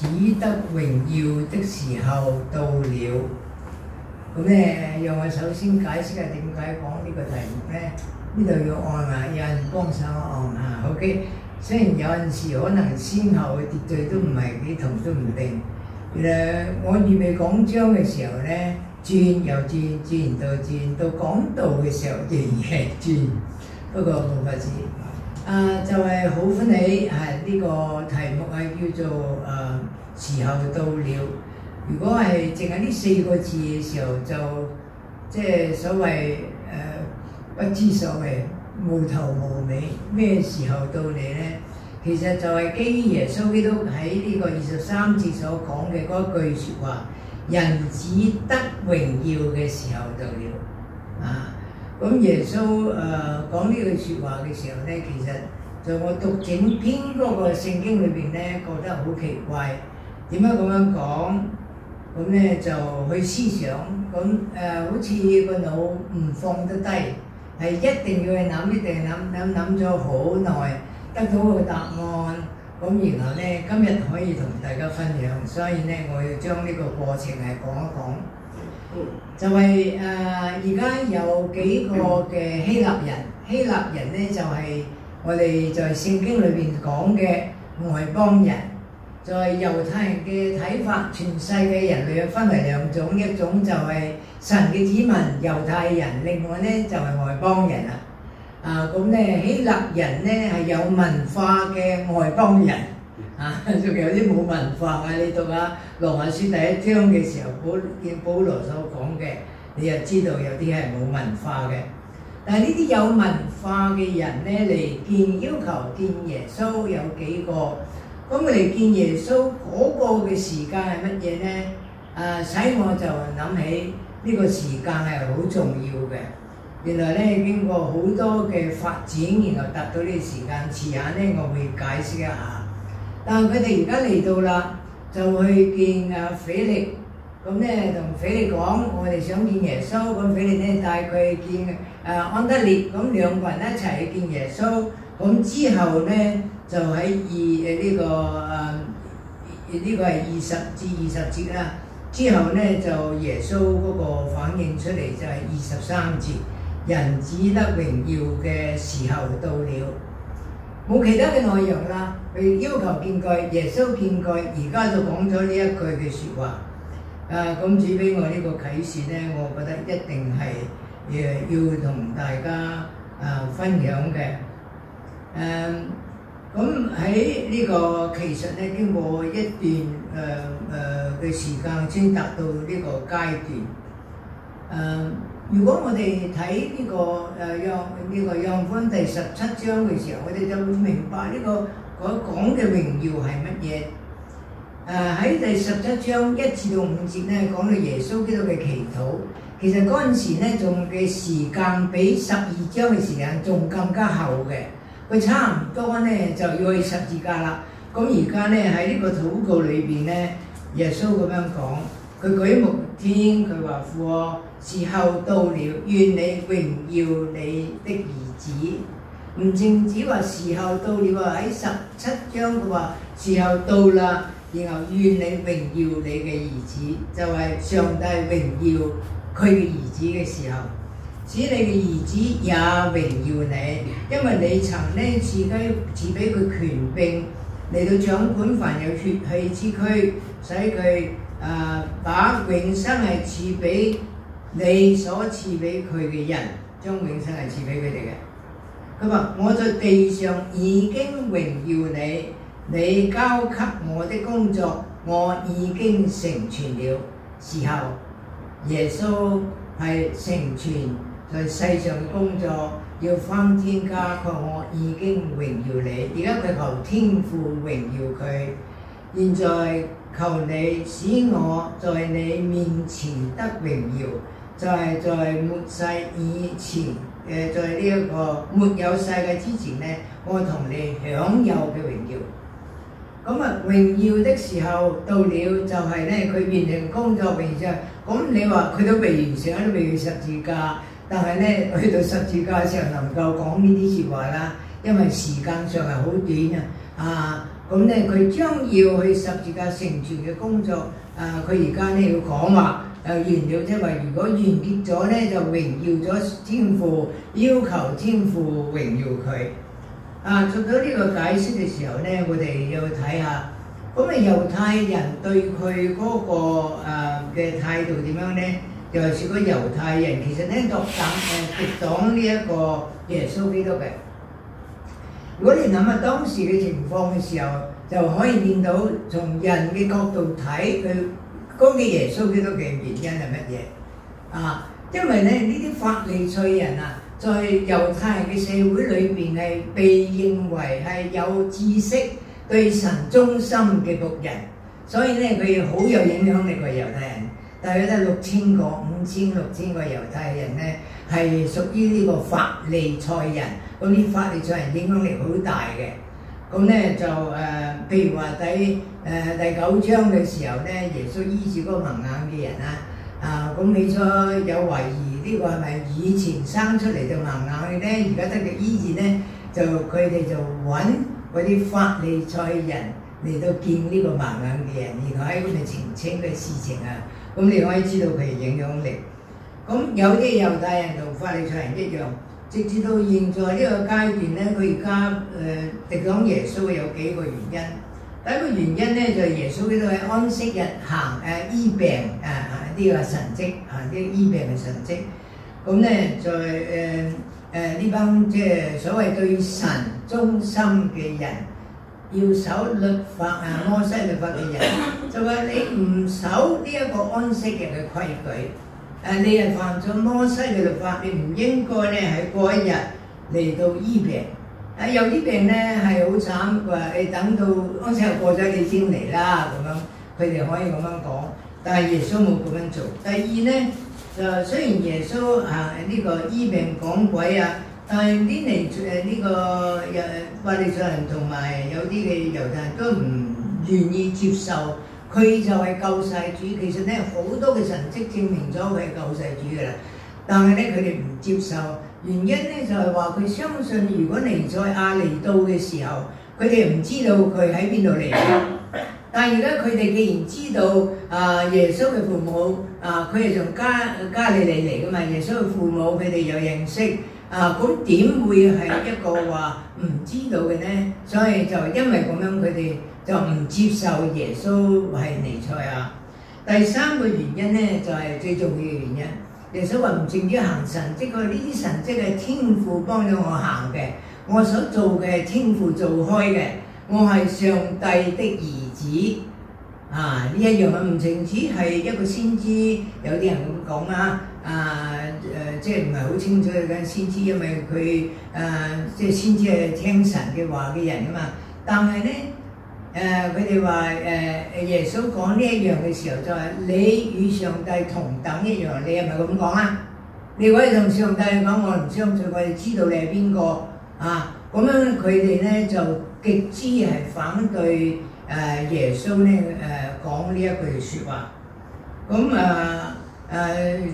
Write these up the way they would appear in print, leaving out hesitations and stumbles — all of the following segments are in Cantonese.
只得榮耀的時候到了。咁咧，讓我首先解釋下點解講呢個題目咧。呢度要按下，有人幫手按下。OK， 雖然有陣時可能先後嘅秩序都唔係幾同，都唔定。我預備講章嘅時候咧，轉又轉，轉到講道嘅時候仍然係轉，不過冇法子。就係好歡喜，係呢個題目係叫做時候到了。如果係淨係呢4個字嘅時候，就即係所謂不知所謂，無頭無尾，咩時候到嚟咧？其實就係基於耶穌基督喺呢個23節所講嘅嗰句説話：人子得榮耀嘅時候到了。咁耶穌講呢句説話嘅時候咧，其實就我讀整篇嗰個聖經裏邊咧，覺得好奇怪，點解咁樣講？咁咧就去思想，好似個腦唔放得低，係一定要去諗，一定諗咗好耐，得到個答案。咁然後咧，今日可以同大家分享，所以咧我要將呢個過程係講一講。就係而家有幾個嘅希臘人咧就係我哋在聖經裏邊講嘅外邦人。在猶太人嘅睇法，全世界人類分為2種，一種就係神嘅子民猶太人，另外咧就係外邦人啦。咁咧希臘人咧係有文化嘅外邦人，仲有啲冇文化嘅。你讀下羅馬書第1章嘅時候，保羅所講嘅，你就知道有啲係冇文化嘅。但係呢啲有文化嘅人咧嚟要求見耶穌有幾個？咁佢哋見耶穌嗰個嘅時間係乜嘢咧？使我就諗起呢個時間係好重要嘅。原來咧經過好多嘅發展，然後達到呢個時間。遲下咧我會解釋一下。但係佢哋而家嚟到啦，就去見腓力。咁咧同腓力講，我哋想見耶穌。咁腓力咧帶佢去見安德烈。咁2個人一齊去見耶穌。咁之後咧就喺呢個係20至20節啦。之後咧就耶穌嗰個反應出嚟就係23節，人子得榮耀嘅時候到了。冇其他嘅內容啦。佢要求見佢，耶穌見佢，而家就講咗呢一句嘅説話。咁主俾我呢個啟示咧，我覺得一定係要同大家分享嘅。咁喺呢個其實咧，經過一段嘅時間先達到呢個階段。如果我哋睇呢個約翰福音第17章嘅時候，我哋就會明白呢個講嘅榮耀係乜嘢。喺第17章1至5節咧，講到耶穌基督嘅祈禱。其實嗰陣時咧，仲嘅時間比12章嘅時間仲更加後嘅。佢差唔多咧就要去十字架啦。咁而家咧喺呢個禱告裏邊咧，耶穌咁樣講，佢舉目天，佢話父啊，時候到了，願你榮耀你的兒子。唔淨止話時候到了喎，喺17章佢話時候到啦，然後願你榮耀你嘅兒子，就係上帝榮耀佢嘅兒子嘅時候。使你嘅兒子也榮耀你，因為你曾咧賜俾佢權柄嚟到掌管凡有血氣之軀，使佢把永生係賜俾你所賜俾佢嘅人，將永生係賜俾佢哋嘅。佢話：我在地上已經榮耀你，你交給我的工作，我已經成全了。時候耶穌係成全在世上嘅工作，要返天家，佢話我已經榮耀你。而家佢求天父榮耀佢。現在求你使我在你面前得榮耀，就係在末世以前，在呢一個沒有世界之前咧，我同你享有嘅榮耀。咁榮耀的時候到了，就係咧佢完成工作榮耀。咁你話佢都未完成，都未去十字架。但係咧，去到十字架嘅時候能夠講呢啲説話啦，因為時間上係好短啊！咁咧佢將要去十字架成全嘅工作，佢而家咧要講話完了，即係話如果完結咗咧，就榮耀咗天父，要求天父榮耀佢。做到呢個解釋嘅時候咧，我哋要睇下，咁猶太人對佢嗰個嘅態度點樣咧？尤其是個猶太人，其實咧敵擋呢一個耶穌基督嘅。如果你諗下當時嘅情況嘅時候，就可以見到從人嘅角度睇佢攻擊耶穌基督嘅原因係乜嘢？因為咧呢啲法利賽人在猶太人嘅社會裏邊係被認為係有知識、對神忠心嘅僕人，所以咧佢好有影響力嘅猶太人。大約得6000個、5000、6000個猶太人咧係屬於呢個法利賽人。咁啲法利賽人影響力好大嘅。咁咧就譬如話第9章嘅時候咧，耶穌醫治嗰個盲眼嘅人咁起初有懷疑呢個係咪以前生出嚟就盲眼嘅咧？而家得嘅醫治咧，就佢哋就揾嗰啲法利賽人嚟到見呢個盲眼嘅人，然後喺嗰度澄清嘅事情咁你可以知道佢嘅影響力。咁有啲猶太人同法利賽人一樣，直至到現在呢個階段咧，佢而家敵擋耶穌有幾個原因。第一個原因咧就係耶穌基督喺安息日行醫病呢個神蹟呢醫病嘅神蹟。咁咧在呢班即係所謂對神忠心嘅人，要守律法摩西律法嘅人，就話你唔守呢一個安息日嘅規矩，你係犯咗摩西嘅律法，你唔應該咧喺嗰一日嚟到醫病。有啲病咧係好慘，話你等到安息日過咗你先嚟啦咁樣，佢哋可以咁樣講，但係耶穌冇咁樣做。第二咧就雖然耶穌呢個醫病趕鬼但係呢個法利賽人同埋有啲嘅猶太人都唔願意接受佢就係救世主。其實咧好多嘅神蹟證明咗佢係救世主㗎啦，但係咧佢哋唔接受。原因咧就係話佢相信，如果彌賽亞嚟到嘅時候，佢哋唔知道佢喺邊度嚟嘅。但係而家佢哋既然知道耶穌嘅父母佢係從加利利嚟㗎嘛，耶穌嘅父母佢哋有認識咁點會係一個話唔知道嘅呢？所以就因為咁樣，佢哋就唔接受耶穌係彌賽亞。第三個原因呢，就係最重要嘅原因。耶穌話唔淨止行神蹟，佢呢啲神蹟係天父幫咗我行嘅，我所做嘅係天父做開嘅，我係上帝的兒子呢一樣唔淨止係一個先知，有啲人咁講即係唔係好清楚嘅先知，因為佢即係先知係聽神嘅話嘅人嘛。但係咧佢哋話耶穌講呢一樣嘅時候，就係你與上帝同等一樣，你係咪咁講你可以同上帝講，我唔相信，我哋知道你係邊個咁樣佢哋咧就極之係反對耶穌咧講呢一句説話。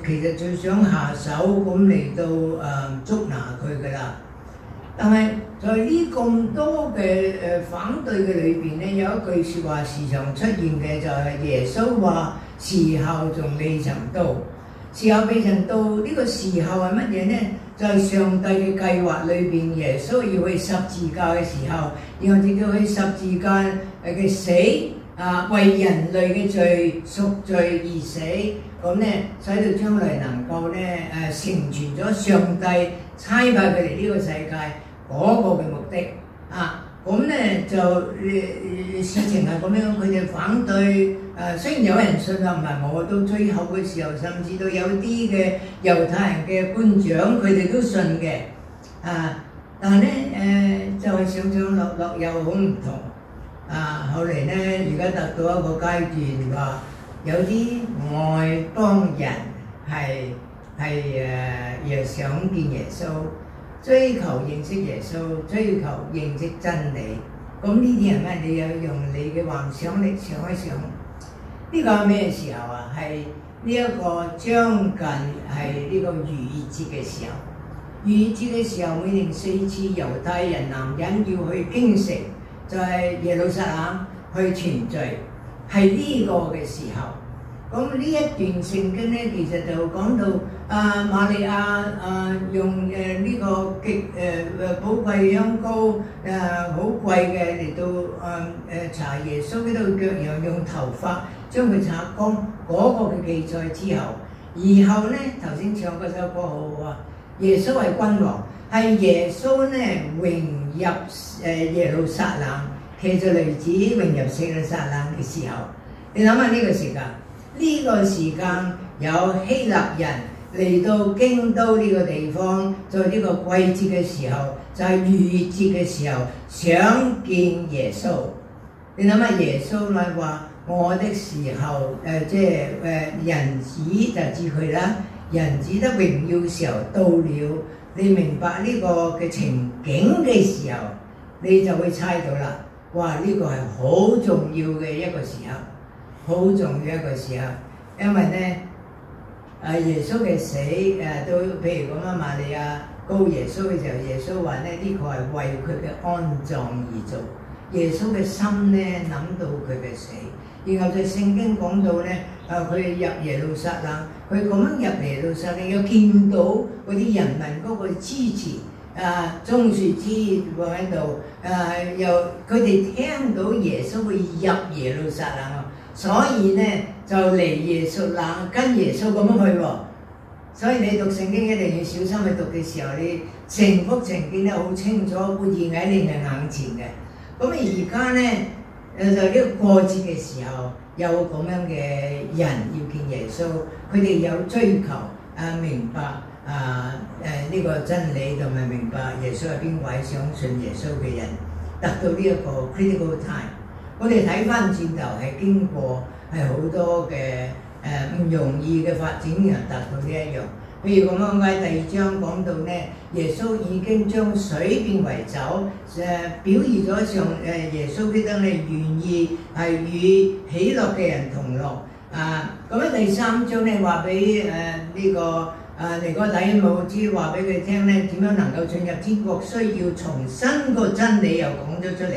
其實最想下手咁嚟到捉拿佢㗎啦。但係在呢咁多嘅反對嘅裏邊咧，有一句説話時常出現嘅，就係耶穌話時候仲未曾到。時候未曾到，呢個時候係乜嘢呢？就係上帝嘅計劃裏邊，耶穌要去十字架嘅時候，然後直到去十字架嘅死為人類嘅罪贖罪而死，咁咧使到將來能夠咧成全咗上帝差派佢哋呢個世界嗰個嘅目的咁咧就事情係咁樣，佢哋反對雖然有人信唔係我，到最後嘅時候，甚至到有啲嘅猶太人嘅官長，佢哋都信嘅但係咧就係上上落落又好唔同後嚟咧，而家達到一個階段話，有啲外邦人又想見耶穌，追求認識耶穌，追求認識真理。咁呢啲人咧，你有用你嘅幻想力想一想，呢個係咩時候係呢一個將近係呢個逾越節嘅時候。逾越節嘅時候，每年4次猶太人男人要去京城，就係耶路撒冷去團聚，係呢個嘅時候。咁呢一段聖經咧，其實就講到瑪利亞用呢個極寶貴香膏好貴嘅嚟到搽耶穌嗰度腳，然後用頭髮將佢擦乾嗰個嘅記載之後，然後咧頭先唱嗰首歌好好啊，耶穌係君王，係耶穌咧榮入耶路撒冷，騎著驢子榮入耶路撒冷嘅時候，你諗下呢個時間。呢個時間有希臘人嚟到京都呢個地方，在呢個季節嘅時候，就係逾越節嘅時候，想見耶穌。你諗下耶穌咪話：我的時候人子就指佢啦，人子得榮耀時候到了。你明白呢個嘅情景嘅時候，你就會猜到啦。哇！呢個係好重要嘅一個時刻。好重要一個時刻，因為咧耶穌嘅死都譬如咁啊，瑪利亞膏耶穌嘅時候，耶穌話咧呢個係為佢嘅安葬而做。耶穌嘅心咧諗到佢嘅死，然後就聖經講到咧佢入耶路撒冷，佢咁樣入耶路撒冷，又見到嗰啲人民嗰個支持棕樹枝放喺度又佢哋聽到耶穌會入耶路撒冷。所以咧就嚟耶穌冷，跟耶穌咁樣去喎。所以你讀聖經一定要小心去讀嘅時候，你成幅情景咧好清楚，會現喺你嘅眼前嘅。咁而家咧就呢個過節嘅時候，有咁樣嘅人要見耶穌，佢哋有追求明白呢個真理，同埋明白耶穌係邊位，相信耶穌嘅人，達到呢一個 critical time。我哋睇翻轉頭係經過係好多嘅唔容易嘅發展，然後達到呢一樣。譬如咁樣喺第2章講到咧，耶穌已經將水變為酒，表現咗上耶穌基督咧願意係與喜樂嘅人同樂。咁喺第3章咧話俾呢個尼哥底母知，話俾佢聽咧點樣能夠進入天國，需要重新個真理又講咗出嚟。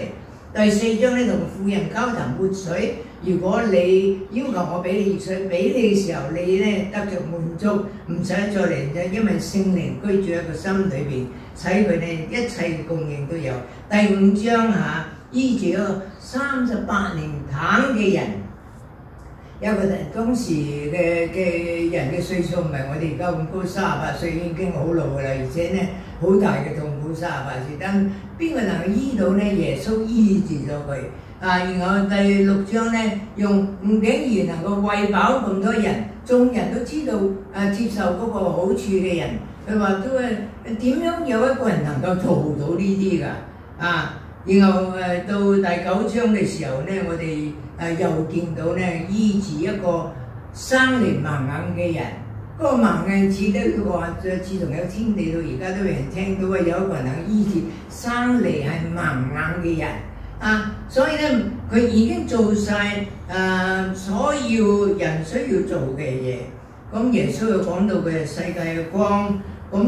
第4章咧同婦人交談活水，如果你要求我俾你熱水，俾你嘅時候，你咧得着滿足，唔使再嚟啫，因為聖靈居住喺個心裏邊，使佢哋一切嘅供應都有。第5章醫治咗38年癱嘅人，有個當時嘅人嘅歲數唔係我哋而家咁高，38歲已經好老㗎啦，而且咧好大嘅痛苦，38歲，但邊個能夠醫到咧？耶穌醫治咗佢。然後第6章咧，用吳景賢能夠餵飽咁多人，眾人都知道接受嗰個好處嘅人，佢話都係點樣有一個人能夠做到呢啲㗎？然後到第9章嘅時候咧，我哋又見到咧醫治一個生嚟盲眼嘅人。嗰個盲眼子咧，佢話自從有天地到而家都有人聽到有一個人能醫治生嚟係盲眼嘅人。所以咧佢已經做晒所有人需要做嘅嘢。咁耶穌又講到佢係世界嘅光，咁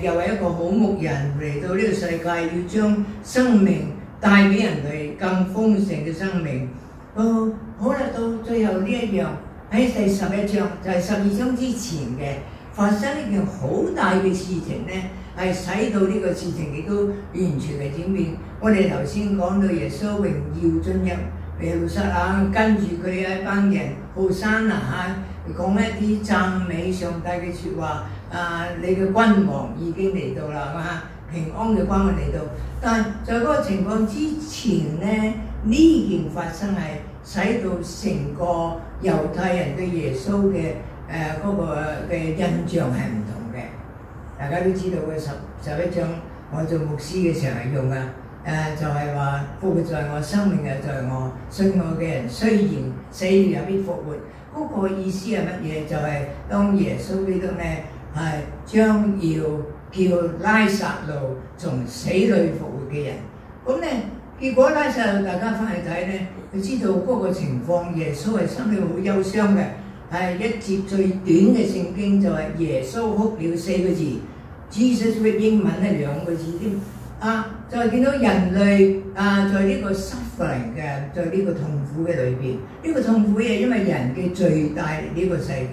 又係一個好牧人嚟到呢個世界，要將生命帶俾人類更豐盛嘅生命。好啦，到最後呢一樣喺第11章，就係12章之前嘅發生一件好大嘅事情咧，係使到呢個事情亦都完全嘅轉變。我哋頭先講到耶穌榮耀進入耶路撒冷，跟住佢一班人好山講一啲讚美上帝嘅説話。你嘅君王已經嚟到啦，平安嘅君王嚟到。但係在嗰個情況之前咧，呢件發生係使到成個猶太人對耶穌嘅嗰個嘅印象係唔同嘅。大家都知道嘅11章，我做牧師嘅時候係用就係話復活在我，生命又在我，信我嘅人雖然死了也必復活。嗰個意思係乜嘢？就係當耶穌基督咧係將要叫拉撒路從死裏復活嘅人。咁咧結果拉撒路大家翻去睇咧，佢知道嗰個情況，耶穌係心裏好憂傷嘅。係一節最短嘅聖經就係耶穌哭了4個字，Jesus wept英文係2個字添。就係見到人類在呢個 suffering 嘅，在呢個痛苦嘅裏邊，呢個痛苦係因為人嘅罪帶嚟呢個世界，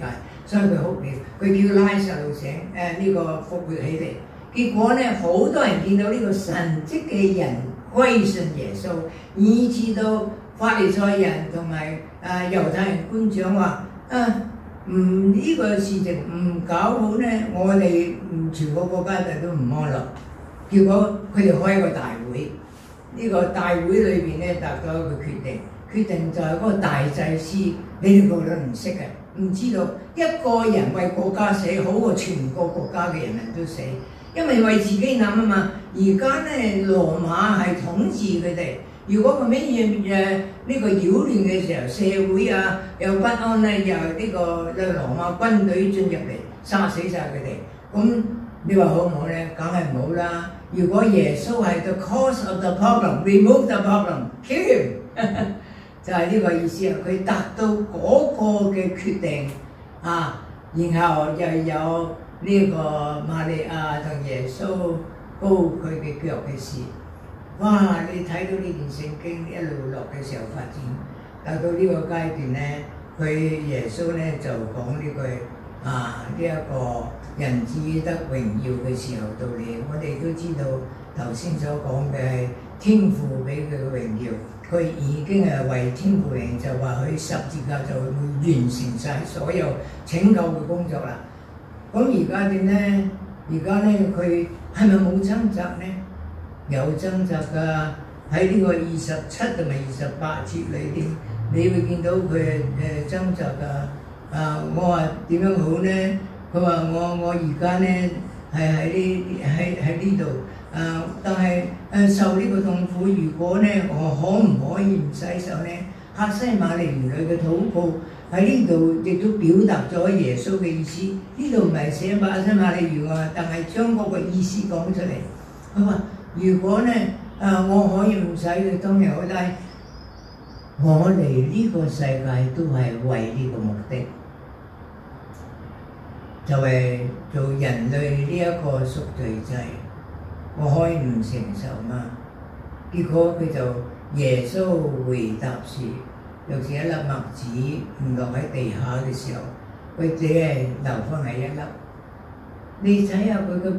所以佢哭了。佢叫拉撒路醒，呢個復活起嚟。結果咧，好多人見到呢個神蹟嘅人歸信耶穌，以至到法利賽人同埋猶太人官長話呢個事情唔搞好咧，我哋全個國家都唔安樂。結果佢哋開一個大會，呢個大會裏邊咧達到一個決定就係嗰個大祭司，你哋個個都唔識嘅，唔知道一個人為國家死好過全個國家嘅人民都死，因為為自己諗啊嘛。而家咧羅馬係統治佢哋，如果佢乜嘢呢個擾亂嘅時候，社會又不安咧，又呢個羅馬軍隊進入嚟殺死晒佢哋，咁你話好唔好咧？梗係唔好啦！如果耶穌係 the cause of the problem，remove the problem，kill him 就係呢個意思啊！佢達到嗰個嘅決定然後又有呢個瑪利亞同耶穌膏佢嘅腳嘅事。哇！你睇到呢段聖經一路落嘅時候發展，達到呢個階段咧，佢耶穌咧就講呢句呢一個人子得榮耀嘅時候到嚟。我哋都知道頭先所講嘅係天父俾佢嘅榮耀，佢已經係為天父榮，就話佢十字架就會完成晒所有拯救嘅工作啦。咁而家點咧？而家咧佢係咪冇掙扎咧？有掙扎㗎，喺呢個27同埋28節裏邊，你會見到佢掙扎㗎。我話點樣好咧？佢話我而家咧係喺呢度，但係受呢個痛苦，如果咧我可唔可以唔洗手咧？客西馬尼園裏嘅禱告喺呢度亦都表達咗耶穌嘅意思。呢度唔係寫客西馬尼園啊，但係將嗰個意思講出嚟。佢話如果咧我可以唔使佢當然好，但係我嚟呢個世界都係為呢個目的，就係做人類呢一個贖罪祭。我可以唔承受嗎？結果佢就耶穌回答是，尤其一粒麥子唔落喺地下嘅時候，佢只係留翻係一粒。你睇下佢嘅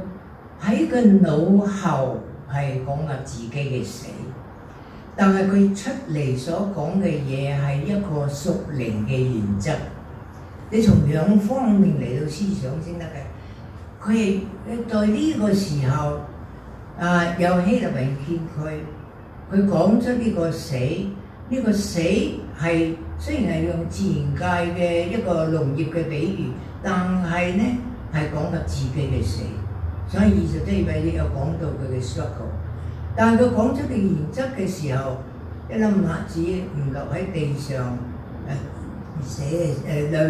喺個腦後係講緊自己嘅死，但係佢出嚟所講嘅嘢係一個屬靈嘅原則。你從兩方面嚟到思想先得嘅。佢係在呢個時候有希臘人見佢講出呢個死，呢個死係雖然係用自然界嘅一個農業嘅比喻，但係咧係講緊自己嘅死。所以27位亦有講到佢嘅 struggle， 但係佢講出嘅原則嘅時候，一粒麥子唔落喺地上死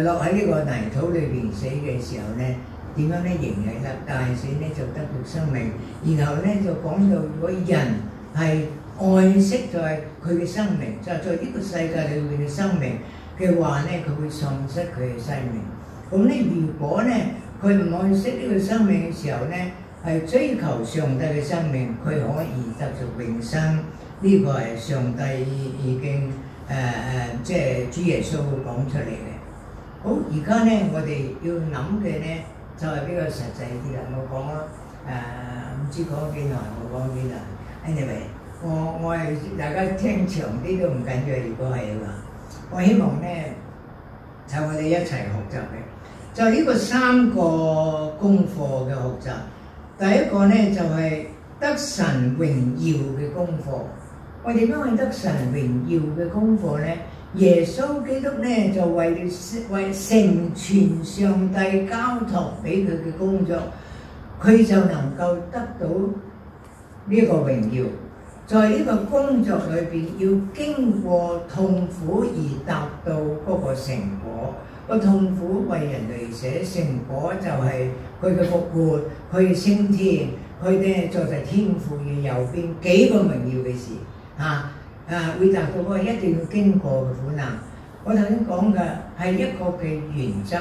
落喺呢個泥土裏邊死嘅時候咧，點樣咧仍係粒大死咧就得到生命。然後咧就講到如果人係愛惜在佢嘅生命，就係在呢個世界裏面嘅生命嘅話咧，佢會喪失佢嘅生命。咁咧如果咧佢唔愛惜呢個生命嘅時候咧，係追求上帝嘅生命，佢可以得着永生。呢個係上帝已經即係主耶穌講出嚟嘅。好，而家咧我哋要諗嘅咧就係比較實際啲啦。我講唔知講幾耐，我講幾耐。Anyway， 我係大家聽長啲都唔緊要。如果係話，我希望咧就我哋一齊學習嘅。就呢個3個功課嘅學習，第一個咧就係得神榮耀嘅功課。我點樣去得神榮耀嘅功課咧？耶穌基督咧就為成全上帝交託俾佢嘅工作，佢就能夠得到呢個榮耀。在呢個工作裏邊，要經過痛苦而達到嗰個成果。個痛苦為人類寫，成果就係佢嘅復活，佢嘅升天，佢哋坐在天父嘅右邊，幾個榮耀嘅事會達到嗰個一定要經過嘅苦難。我頭先講嘅係一個嘅原則。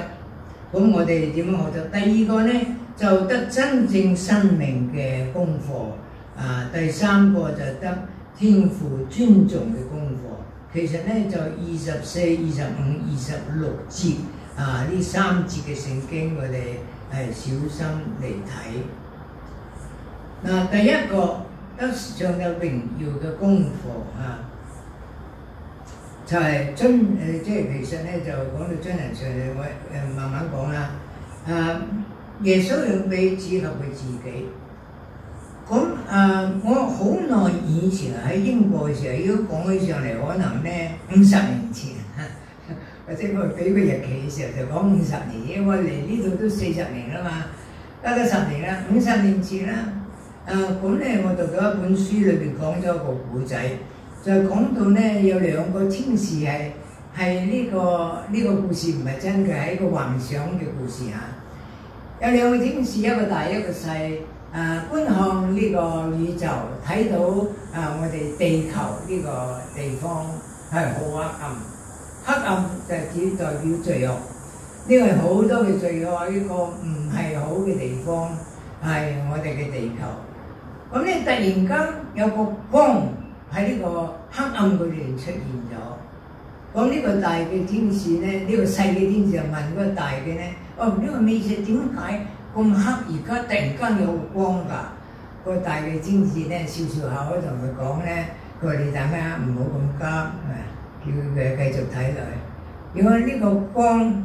咁我哋點樣學習？第二個咧就得真正生命嘅功課。第三個就得天父尊重嘅功課。其實咧就24、25、26節呢3節嘅聖經，我哋係小心嚟睇。第一個得上有榮耀嘅功課就係即係其實咧就講到真人上嚟，我慢慢講啦。耶穌要俾指合佢自己。咁我好耐以前喺英國嘅時候，如果講起上嚟，可能咧50年前，或者我俾個日期嘅時候就講50年，因為我嚟呢度都40年啦嘛，加咗10年啦，50年前啦。咁咧我讀到一本書裏邊講咗一個古仔，就講到咧有2個天使係呢個故事唔係真嘅，係一個幻想嘅故事有2個天使，一個大一個細。觀看呢個宇宙，睇到我哋地球呢個地方係好黑暗，黑暗就只代表罪惡。呢個係好多嘅罪惡，呢個唔係好嘅地方，係我哋嘅地球。咁咧突然間有個光喺呢個黑暗裏邊出現咗。咁呢個大嘅天使咧，呢個細嘅天使就問嗰個大嘅咧：呢個美食點解咁黑？而家突然間有光㗎？個大嘅天使咧笑笑下，我同佢講咧，佢話你大家唔好咁急，叫佢繼續睇落去。如果呢個光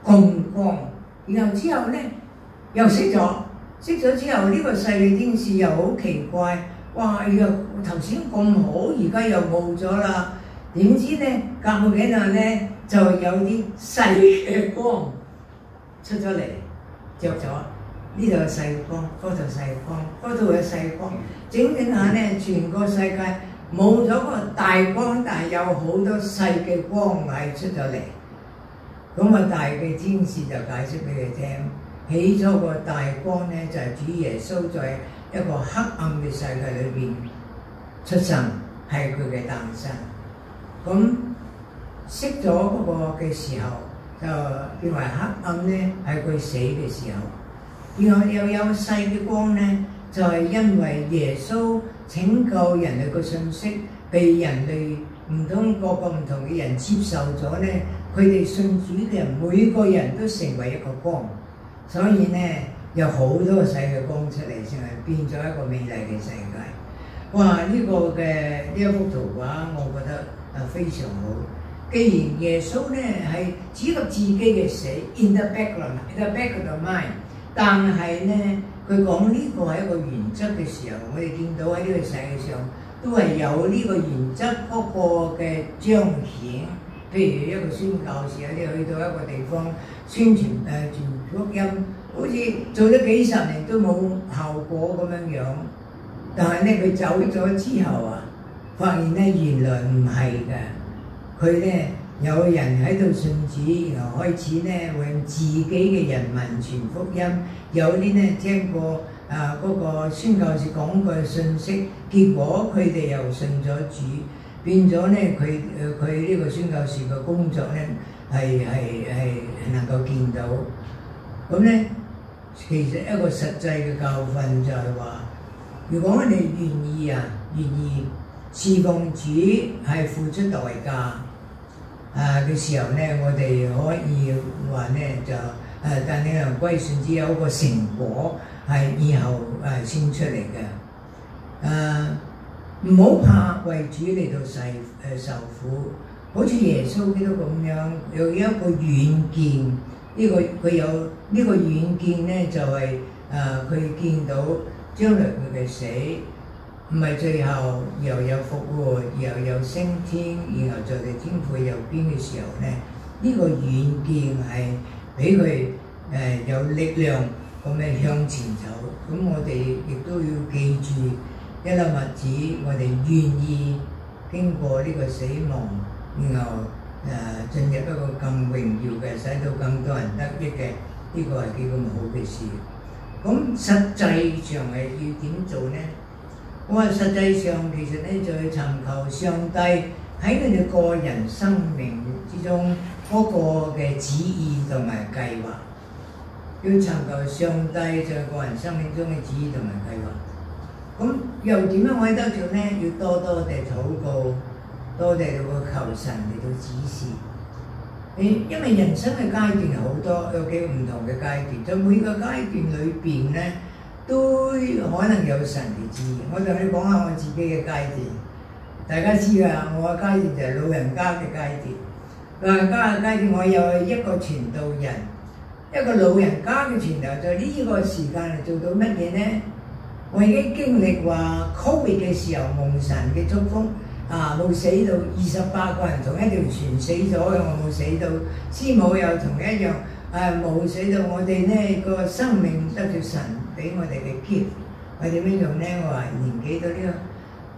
咁光，然後之後咧又熄咗之後，呢個細嘅天使又好奇怪，哇！又頭先咁好，而家又冇咗啦。點知咧隔冇幾耐咧，就有啲細嘅光出咗嚟，着咗。呢度有細光，嗰度細光，嗰度有細光，整下咧，全個世界冇咗個大光，但係有好多細嘅光係出咗嚟。咁大嘅天使就解釋俾佢聽，起咗個大光咧，就係主耶穌在一個黑暗嘅世界裏邊出生，係佢嘅誕生。咁熄咗嗰個嘅時候，就變為黑暗咧，係佢死嘅時候。然後又有細嘅光咧，就係因為耶穌拯救人類嘅信息，被人類唔同個唔同嘅人接受咗咧，佢哋信主嘅人每個人都成為一個光，所以咧有好多個細嘅光出嚟，先係變咗一個美麗嘅世界。哇！呢一幅圖畫，我覺得非常好。既然耶穌咧係指個自己嘅死 in the back of the mind。但係咧，佢講呢個係一個原則嘅時候，我哋見到喺呢個世界上都係有呢個原則嗰個嘅彰顯。譬如一個宣教士，你去到一個地方宣傳傳福音，好似做咗幾十年都冇效果咁樣樣。但係咧，佢走咗之後發現咧原來唔係嘅，佢咧。有人喺度信主，然後開始咧為自己嘅人民傳福音。有啲咧聽過嗰個宣教士講過信息，結果佢哋又信咗主，變咗咧佢呢個宣教士嘅工作咧係能夠見到。咁咧其實一個實際嘅教訓就係話，如果我哋願意侍奉主係付出代價。嘅時候咧，我哋可以話咧就但你又歸信只有一個成果係以後先出嚟嘅。唔好怕為主嚟到受苦，好似耶穌基督咁樣有一個遠見。佢有呢個遠見咧，就係佢見到將來佢嘅死。唔係最後又有復活，又有升天，然後在地天父右邊嘅時候咧，呢個遠見係俾佢有力量咁樣向前走。咁我哋亦都要記住一粒麥子，我哋願意經過呢個死亡，然後進入一個更榮耀嘅，使到更多人得益嘅，呢個係幾咁好嘅事。咁實際上係要點做咧？我話實際上其實咧就係尋求上帝喺佢哋個人生命之中嗰個嘅旨意同埋計劃，要尋求上帝在個人生命中嘅旨意同埋計劃。咁又點樣可以得着呢？要多多地禱告，多地去求神嚟到指示。因為人生嘅階段好多，有幾個唔同嘅階段，在每個階段裏邊呢，都可能有神嘅旨意。我同你講下我自己嘅階段，大家知㗎，我嘅階段就係老人家嘅階段。老人家嘅階段，我有一個傳道人，一個老人家嘅傳道，在呢個時間嚟做到乜嘢呢？我已經經歷話 Covid 嘅時候蒙神嘅祝福。冇死到28個人同一條船死咗嘅，我冇死到。師母又同一樣，冇死到。我哋呢個生命得到神俾我哋嘅 gift， 我點樣用呢？我話年紀到呢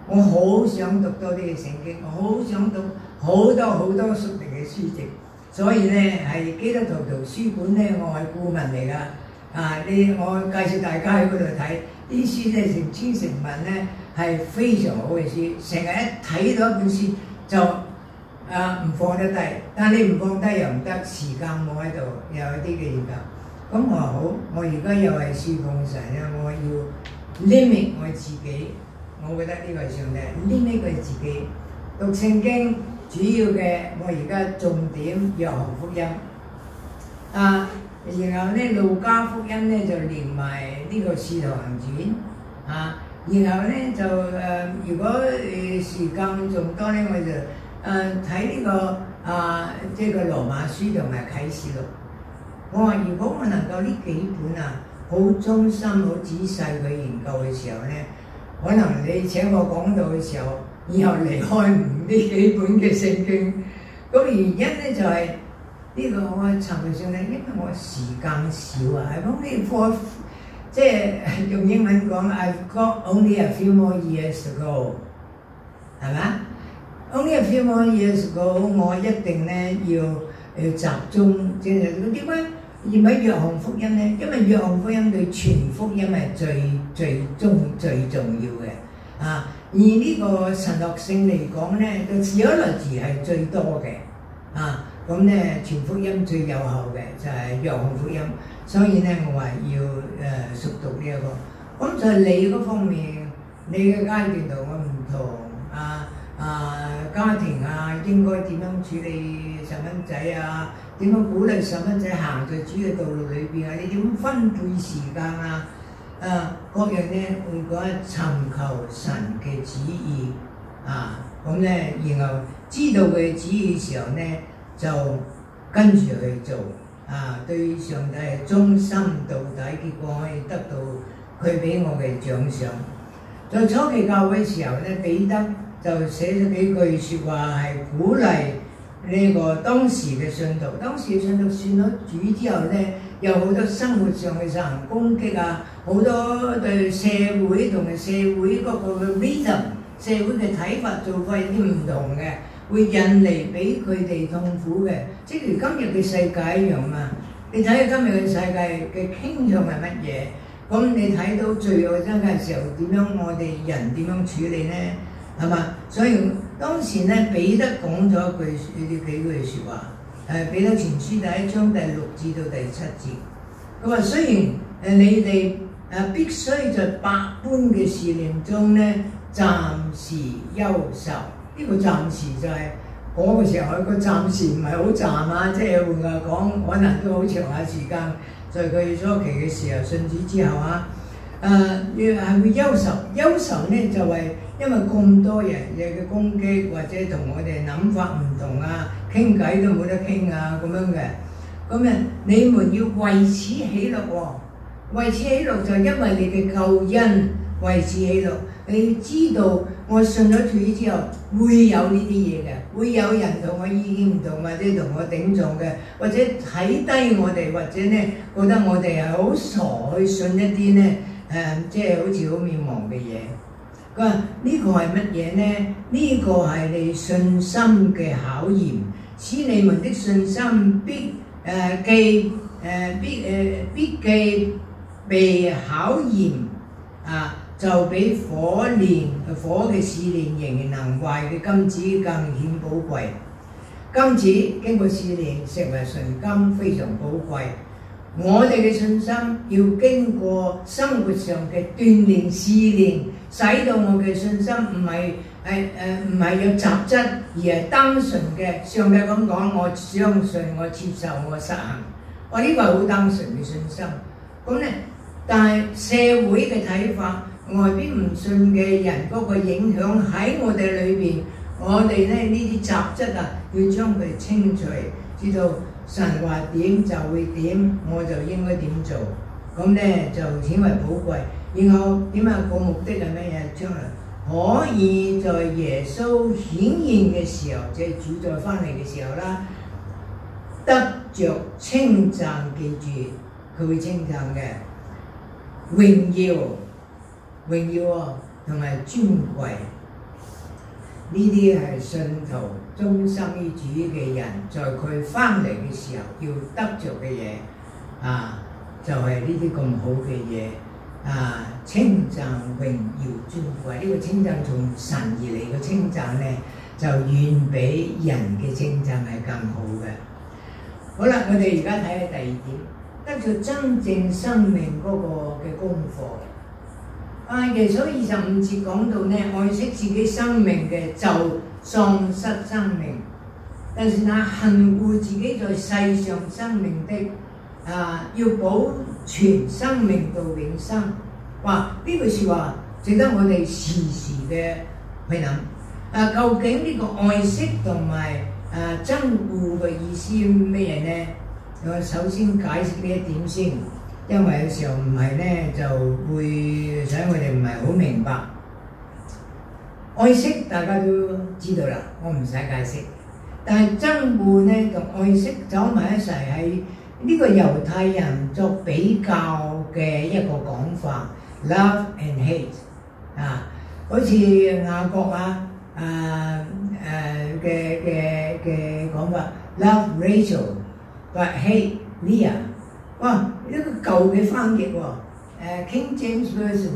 個，我好想讀多啲嘅聖經，我好想讀好多屬靈嘅書籍。所以呢係基督徒圖書館呢，我係顧問嚟㗎。我介紹大家喺嗰度睇啲書呢，成千成萬呢。係非常好嘅書，成日一睇到一本書就唔放得低，但係你唔放低又唔得，時間冇喺度，又有啲嘅研究。咁我話好，我而家又係侍奉神咧，我要 limit 我自己，我覺得呢個係上帝 limit 佢自己。讀聖經主要嘅，我而家重點約翰福音，然後咧路加福音咧就連埋呢個使徒行傳然後咧就如果時間仲多咧，我就睇呢個即係個羅馬書同埋啟示錄。我話如果我能夠呢幾本好忠心、好仔細去研究嘅時候咧，可能你請我講道嘅時候，以後離開唔呢幾本嘅聖經。咁原因咧就係呢個我尋日上咧，因為我時間少係講呢課。即係用英文講 ，I've got only a few more years to go， 係嘛 ？Only a few more years to go， 我一定咧要集中，即係點解要喺約翰福音咧？因為約翰福音對全福音係最重要嘅而呢個神學性嚟講咧，個 theology 係最多嘅咁咧全福音最有效嘅就係約翰福音。所以咧，我話要熟讀呢一個。咁就係你嗰方面，你嘅階段同我唔同家庭應該點樣處理細蚊仔點樣鼓勵細蚊仔行在主嘅道路裏邊你點分配時間各樣咧，會講尋求神嘅旨意咁咧，然後知道佢旨意嘅時候咧，就跟住去做。對上帝係忠心到底，結果可以得到佢俾我嘅獎賞。在初期教會嘅時候咧，彼得就寫咗幾句説話係鼓勵呢個當時嘅信徒。當時嘅信徒信咗主之後咧，有好多生活上嘅實行攻擊好多對社會同埋社會嗰個嘅 rhythm、社會嘅睇法做法有啲唔同嘅。會引嚟俾佢哋痛苦嘅，即如今日嘅世界一樣嘛。你睇下今日嘅世界嘅傾向係乜嘢？咁你睇到罪惡增加嘅時候，點樣我哋人點樣處理呢？係嘛？所以當時咧，彼得講咗幾句説話。彼得前書第1章第6至到第7節，佢話雖然你哋必須在百般嘅試煉中咧，暫時憂愁。呢個暫時就係嗰個時候，個暫時唔係好暫即係換句講，可能都好長下時間。在佢初期嘅時候，信主之後係會憂愁。憂愁咧就係因為咁多人嘅攻擊，或者同我哋諗法唔同傾偈都冇得傾咁樣嘅。咁你們要為此喜樂喎。為此喜樂就係因為你嘅救恩，為此喜樂。你知道我信咗主之後會有呢啲嘢嘅，會有人同我意見唔同，或者同我頂撞嘅，或者睇低我哋，或者咧覺得我哋係好傻去信一啲咧即係好似好渺茫嘅嘢。佢話呢個係乜嘢呢？呢個係你信心嘅考驗，使你們的信心必被考驗就比火嘅試煉仍然能壞嘅金子更顯寶貴。金子經過試煉成為純金，非常寶貴。我哋嘅信心要經過生活上嘅鍛鍊試煉，使到我嘅信心唔係有雜質，而係單純嘅。上帝咁講，我相信、我接受、我實行。我呢個係好單純嘅信心。咁咧，但係社會嘅睇法，外邊唔信嘅人嗰個影響喺我哋裏邊，我哋咧呢啲雜質啊，要將佢清除，知道神話點就會點，我就應該點做。咁咧就顯為寶貴。然後點啊？個目的係乜嘢？將來可以在耶穌顯現嘅時候，即係主再翻嚟嘅時候啦，得着稱讚。記住，佢會稱讚嘅榮耀同埋尊貴。呢啲係信徒忠心於主嘅人，在佢翻嚟嘅時候要得着嘅嘢啊，就係呢啲咁好嘅嘢啊！稱讚、榮耀、尊貴，呢個稱讚從神而嚟嘅稱讚咧，就遠比人嘅稱讚係更好嘅。好啦，我哋而家睇下第二點，得着真正生命嗰個嘅功課。耶穌25節講到呢，愛惜自己生命嘅就喪失生命，但是那恨惡自己在世上生命的，要保存生命到永生。哇！呢句説話值得我哋時時嘅去諗。究竟呢個愛惜同埋憎惡嘅意思咩嘢呢？我首先解釋呢一點先。因為有時候唔係咧，就會使我哋唔係好明白。愛惜大家都知道啦，我唔使解釋。但係憎惡咧同愛惜走埋一齊，係呢個猶太人作比較嘅一個講法 ，love and hate 啊，好似雅各嘅講法 ，love Rachel but hate Leah。哇！呢個舊嘅翻譯喎，King James Version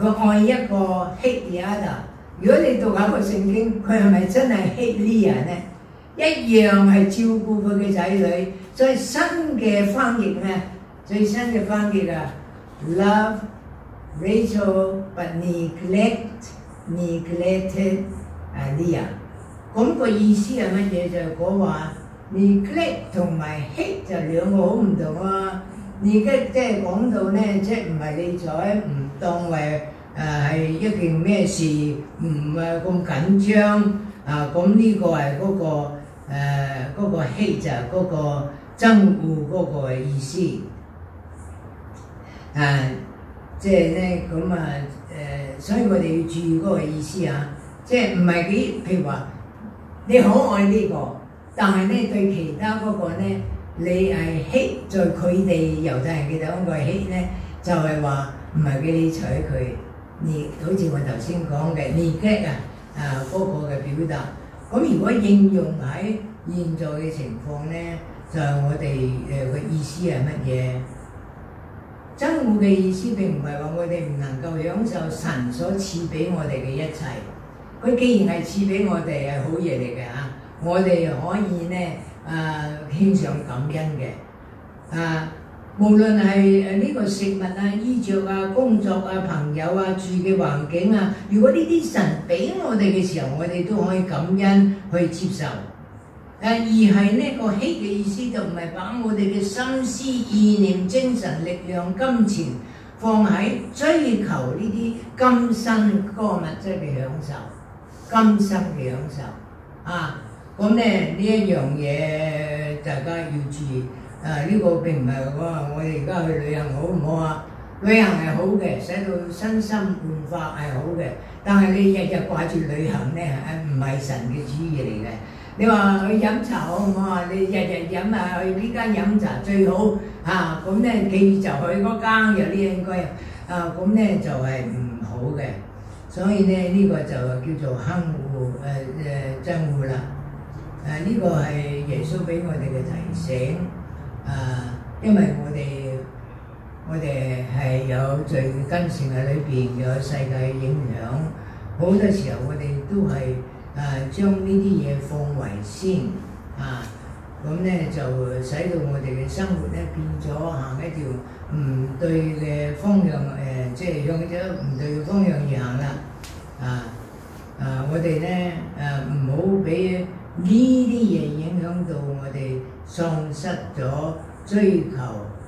佢愛一個 hate the other。如果你讀下個聖經，佢係咪真係 hate Leah 呢？一樣係照顧佢嘅仔女。所以新嘅翻譯咧，最新嘅翻譯，love Rachel but neglected Leah。咁個意思係乜嘢？就係講話。neglect 同埋 hate 就兩個好唔同啊！你即係講到咧，即係唔係理睬，唔當為係一件咩事，唔咁緊張啊！咁呢個係嗰個 hate 就係嗰個憎惡嗰個意思即係咧咁所以我哋要注意嗰個意思啊！即係唔係幾譬如話你好愛呢個。但係咧，對其他嗰個咧，你係 hate 在佢哋猶太人嘅地方個 hate 咧，就係話唔係幾理睬佢，你好似我頭先講嘅 neglect 嗰個嘅表達。咁如果應用喺現在嘅情況咧，就係我哋嘅意思係乜嘢？憎惡嘅意思並唔係話我哋唔能夠享受神所賜俾我哋嘅一切。佢既然係賜俾我哋係好嘢嚟嘅嚇。我哋可以咧獻上感恩嘅無論係呢個食物衣着工作朋友住嘅環境如果呢啲神俾我哋嘅時候，我哋都可以感恩去接受。而係呢個 hate 嘅意思就唔係把我哋嘅心思意念、精神力量、金錢放喺追求呢啲今生嗰個物質嘅享受，今生嘅享受咁咧呢一樣嘢大家要注意。呢個並唔係我哋而家去旅行好唔好啊？旅行係好嘅，使到身心煥發係好嘅。但係你日日掛住旅行咧，唔係神嘅主意嚟嘅。你話去飲茶好唔好啊？你日日飲去呢間飲茶最好咁咧記住就去嗰間，有呢應該咁咧就係唔好嘅。所以咧呢個就叫做恨惡憎惡啦。呢個係耶穌俾我哋嘅提醒，因為我哋係有罪嘅根性喺裏邊，有世界影響，好多時候我哋都係將呢啲嘢放為先咁咧就使到我哋嘅生活咧變咗行一條唔對嘅方向，即係向咗唔對嘅方向而行啦。我哋咧唔好俾呢啲嘢影響到我哋喪失咗追求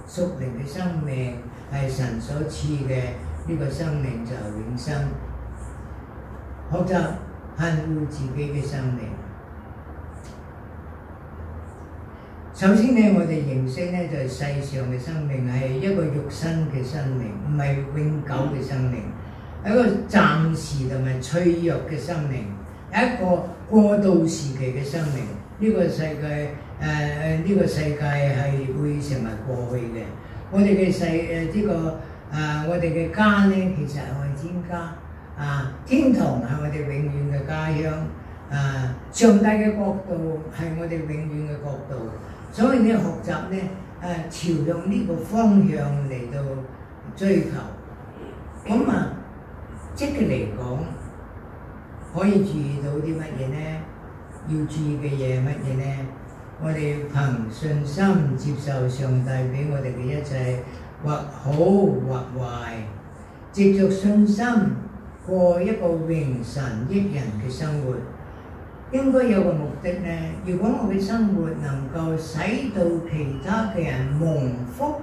屬靈嘅生命，係神所賜嘅呢個生命就係永生。學習恨惡自己嘅生命。首先咧，我哋認識咧就係世上嘅生命係一個肉身嘅生命，唔係永久嘅生命，係一個暫時同埋脆弱嘅生命，係一個過渡時期嘅生命。呢個世界係會成為過去嘅。我哋嘅我哋嘅家咧，其實係我哋天家。天堂係我哋永遠嘅家鄉。上帝嘅國度係我哋永遠嘅國度。所以咧，學習咧朝向呢個方向嚟到追求。咁積極嚟講，可以注意到啲乜嘢咧？要注意嘅嘢係乜嘢咧？我哋憑信心接受上帝俾我哋嘅一切，或好或壞，藉着信心過一個榮神益人嘅生活。應該有個目的咧。如果我嘅生活能夠使到其他嘅人蒙福，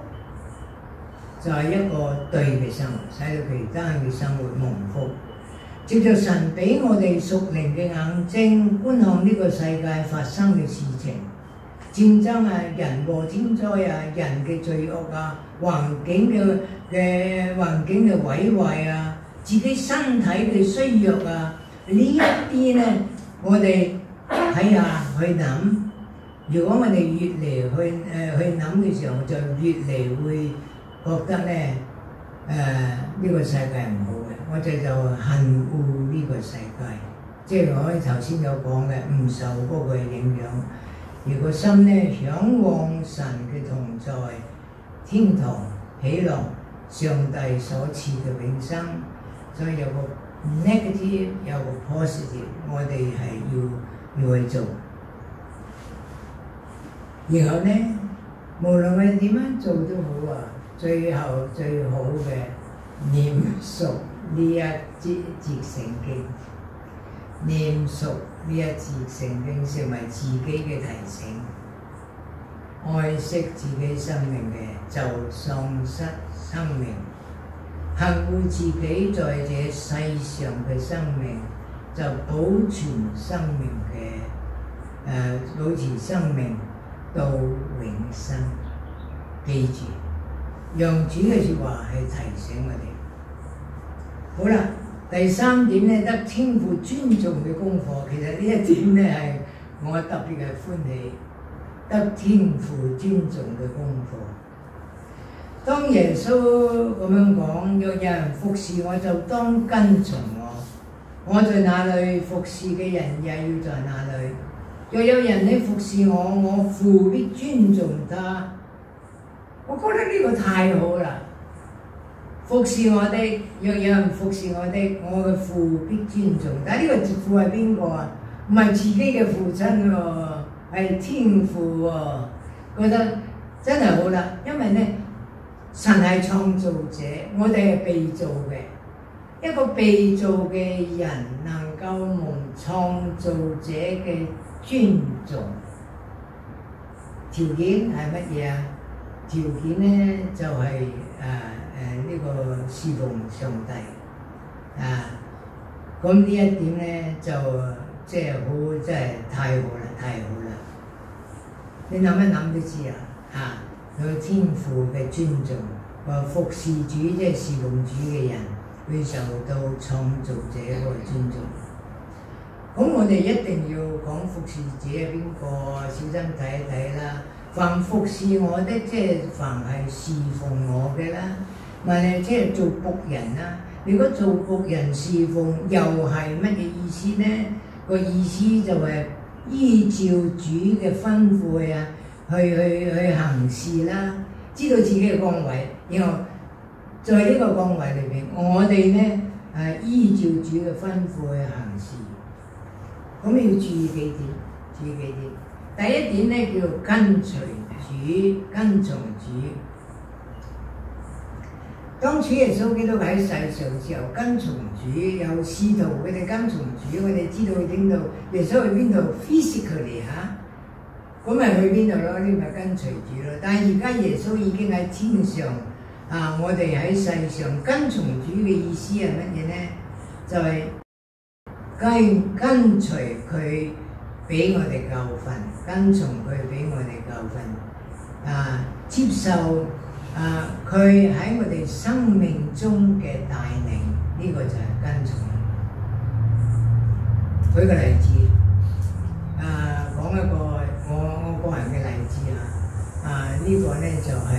就係一個對嘅生活，使到其他人嘅生活蒙福。藉着神俾我哋屬靈嘅眼睛觀看呢個世界發生嘅事情，戰爭人禍天災人嘅罪惡環境嘅毀壞自己身體嘅衰弱呢一啲咧。我哋睇下去諗，如果我哋越嚟去諗嘅時候，就越嚟會覺得咧呢個世界唔好嘅，我哋就恨惡呢個世界。即係我哋頭先有講嘅，唔受嗰個影響。如果心咧嚮往神嘅同在、天堂、喜樂、上帝所賜嘅永生，所以有個negative 有個 positive， 我哋係要去做。然後咧，無論我哋點樣做都好最後最好嘅念熟呢一節聖經，念熟呢一節聖經成為自己嘅提醒。愛惜自己生命嘅就喪失生命。恨惡自己在這世上嘅生命，就保存生命保持生命到永生。記住，讓主嘅説話係提醒我哋。好啦，第三點咧，得天父尊重嘅功課。其實呢一點咧係我特別嘅歡喜，得天父尊重嘅功課。當耶穌咁樣講，若有人服侍我，就當跟從我。我在哪裏，服侍嘅人也要在哪裏。若有人咧服侍我，我父必尊重他。我覺得呢個太好啦！服侍我的，若有人服侍我的，我嘅父必尊重。但係呢個父係邊個啊？唔係自己嘅父親喎，係天父喎。覺得真係好啦，因為咧。神係創造者，我哋係被造嘅。一個被造嘅人能夠蒙創造者嘅尊重，條件係乜嘢啊？條件咧就係呢個侍奉上帝咁呢一點咧就即係好，真係太好啦，太好啦！你諗一諗都知有天父嘅尊重，服侍主即係侍奉主嘅人，會受到創造者嗰個尊重。咁我哋一定要講服侍者係邊個，小心睇一睇啦。凡服侍我的，即係凡係侍奉我嘅啦，咪即係做僕人啦。如果做僕人侍奉，又係乜嘢意思呢？個意思就係依照主嘅吩咐去行事啦，知道自己嘅崗位，然後在呢個崗位裏邊，我哋咧依照主嘅吩咐去行事。咁要注意幾點？第一點咧叫跟隨主，跟從主。當主耶穌基督喺世上時候，跟從主，有使徒佢哋跟從主，我哋知道去邊度，耶穌去邊度 physically 嚇，咁咪去邊度咯？呢咪跟隨主咯。但係而家耶穌已經喺天上，我哋喺世上跟從主嘅意思係乜嘢咧？就係、跟隨佢俾我哋教訓，跟從佢俾我哋教訓，接受。佢喺我哋生命中嘅帶領，呢個就係跟從。舉個例子，講一個我個人嘅例子呢個咧就係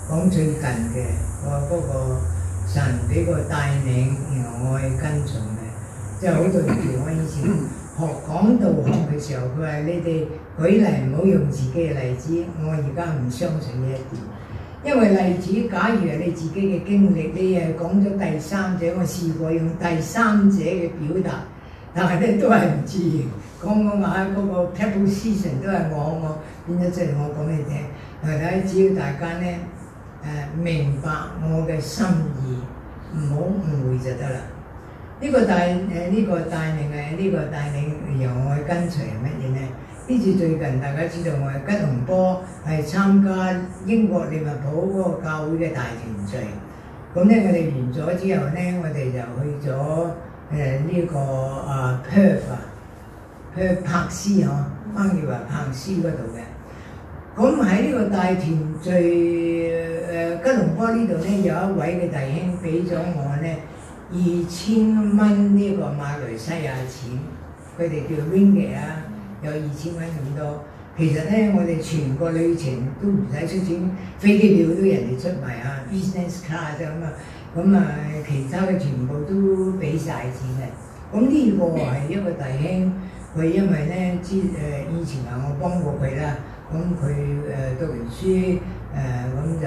講最近嘅嗰個神俾個帶領，然後我去跟從嘅，即係好對唔住我以前講道學嘅時候，佢話你哋舉例唔好用自己嘅例子，我而家唔相信呢一點。因為例子，假如係你自己嘅經歷，你係講咗第三者，我試過用第三者嘅表達，但係咧都係唔自然。講話嗰個 table season 都係我變咗即係我講你聽。睇只要大家咧明白我嘅心意，唔好誤會就得啦。呢個帶領由我去跟隨係乜嘢咧？呢次最近大家知道我係吉隆坡係參加英國利物浦嗰個教會嘅大團聚，咁咧我哋完咗之後咧，我哋就去咗呢個Perth 珀斯嗬，翻譯話珀斯嗰度嘅。咁喺呢個大團聚吉隆坡呢度咧，有一位嘅弟兄俾咗我咧2000蚊呢個馬來西亞錢，佢哋叫 Ringgit 有2000蚊咁多。其實咧，我哋全個旅程都唔使出錢，飛機票都人哋出埋business class 啫咁其他嘅全部都俾晒錢嘅。咁呢個係一個弟兄，佢因為咧以前我幫過佢啦，咁佢讀完書咁就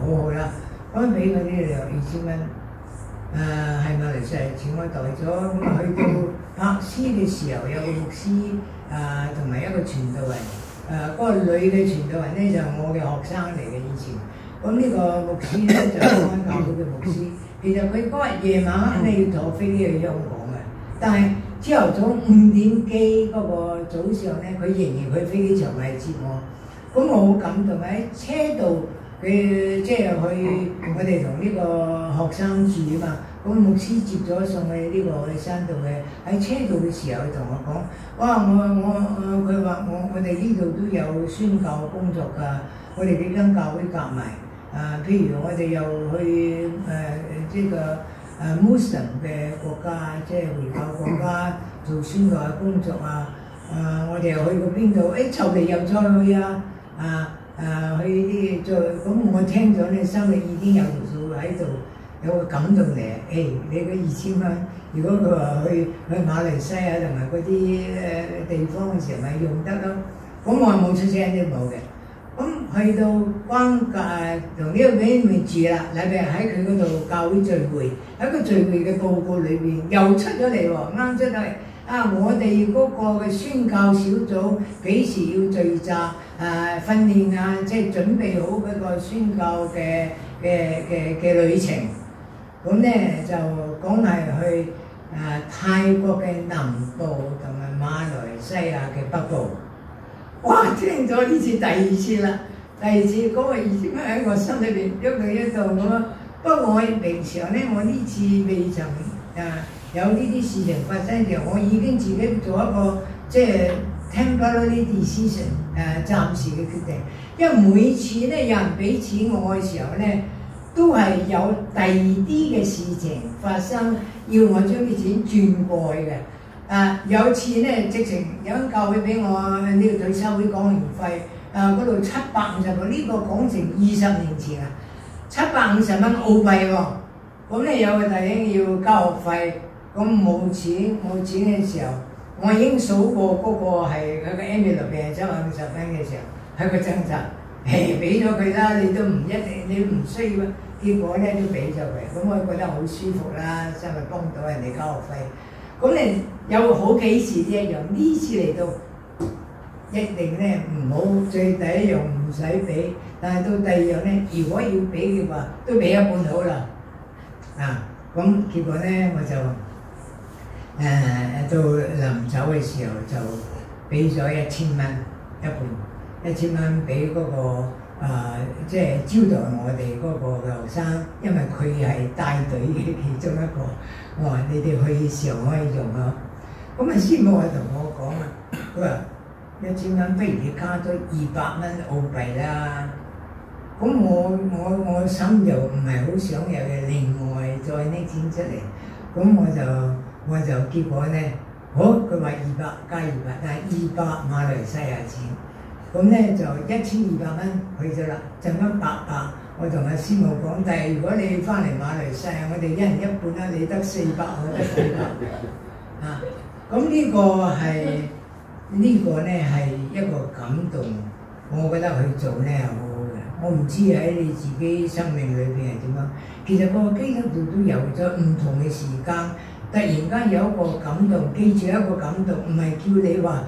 好好啦，咁俾嗰啲2000蚊。係馬來西亞錢我袋咗，咁去到珀斯嘅時候有個牧師同埋一個傳道人，嗰個女嘅傳道人咧就係我嘅學生嚟嘅以前。咁呢個牧師咧就係安教會嘅牧師。其實佢嗰日夜晚咧要坐飛機去香港嘅，但係朝頭早5點機嗰個早上咧，佢仍然去飛機場嚟接我。咁我好感動喺車度。佢即係去我哋同呢個學生住啊嘛，咁牧師接咗送去呢個山度嘅，喺車度嘅時候，佢同我講：哇！佢話我哋呢度都有宣教工作㗎，我哋幾間教會夾埋譬如我哋又去呢個Muslim 嘅國家，即係回教國家做宣教嘅工作我哋又去過邊度？就嚟又再去去啲再咁，我聽咗你心裏已經有條數喺度，有個感動嚟你嗰2000蚊，如果佢話去馬來西亞同埋嗰啲地方嘅時候咪用得咯。咁我冇出聲都冇嘅。咁去到關界同呢個妹妹住啦，禮拜日喺佢嗰度教會聚會，喺個聚會嘅報告裏邊又出咗嚟喎，啱出咗嚟。我哋嗰個嘅宣教小組幾時要聚集訓練即係準備好嗰個宣教嘅旅程。咁咧就講係去泰國嘅南部同埋馬來西亞嘅北部。哇！聽咗呢次第二次啦，第二次嗰個2000蚊喺我心裏邊喐到一度咁。不過我平常咧，我呢次未曾有呢啲事情發生嘅時候，我已經自己做一個即係 temporary decision 暫時嘅決定。因為每次咧有人俾錢我嘅時候咧，都係有第二啲嘅事情發生，要我將啲錢轉過去嘅。有次咧直情有間教會俾我呢個退休會講完費，嗰度750個，呢個講成20年前750蚊澳幣喎。咁咧有個弟兄要交學費。咁冇錢嘅時候，我已經數過嗰個係佢個 envelope 嘅750蚊嘅時候，喺個掙扎，俾咗佢啦，你都唔一定，你唔需要，結果咧都俾咗佢，咁我覺得好舒服啦，真係幫到人哋交學費。咁你有好幾次一樣，呢次嚟到一定咧唔好最第一樣唔使俾，但係到第二樣咧，如果要俾嘅話，都俾一半好啦。咁結果咧我就到臨走嘅時候就俾咗1000蚊一半，1000蚊俾嗰個即係招待我哋嗰個劉生，因為佢係帶隊嘅其中一個。我話你哋去嘅時候可以用啊。咁師母係同我講啊，佢話1000蚊不如你加多200蚊澳幣啦。咁我心就唔係好想有嘅，另外再拎錢出嚟。咁我就結果咧，好佢話200加200，但係200馬來西亞錢。咁咧就1200蚊去咗啦，剩翻800。我同阿師母講，但係如果你翻嚟馬來西亞，我哋一人一半啦，你得400，我得400。咁呢個咧係一個感動，我覺得佢做咧係好好嘅。我唔知喺你自己生命裏邊係點樣。其實個基督徒都有咗唔同嘅時間，突然間有一個感動，記住一個感動，唔係叫你話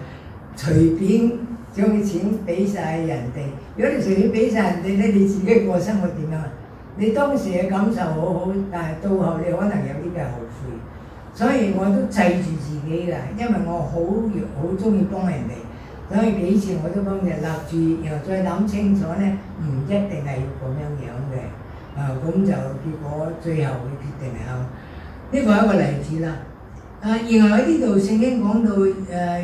隨便將啲錢俾晒人哋。如果你隨便俾晒人哋咧，你自己過生活點樣？你當時嘅感受好好，但係到後你可能有啲嘅後悔。所以我都制住自己㗎，因為我好中意幫人哋，所以幾次我都幫人立住，然後再諗清楚咧，唔一定係要咁樣嘅。咁就結果最後嘅決定係呢個係一個例子啦。然後喺呢度聖經講到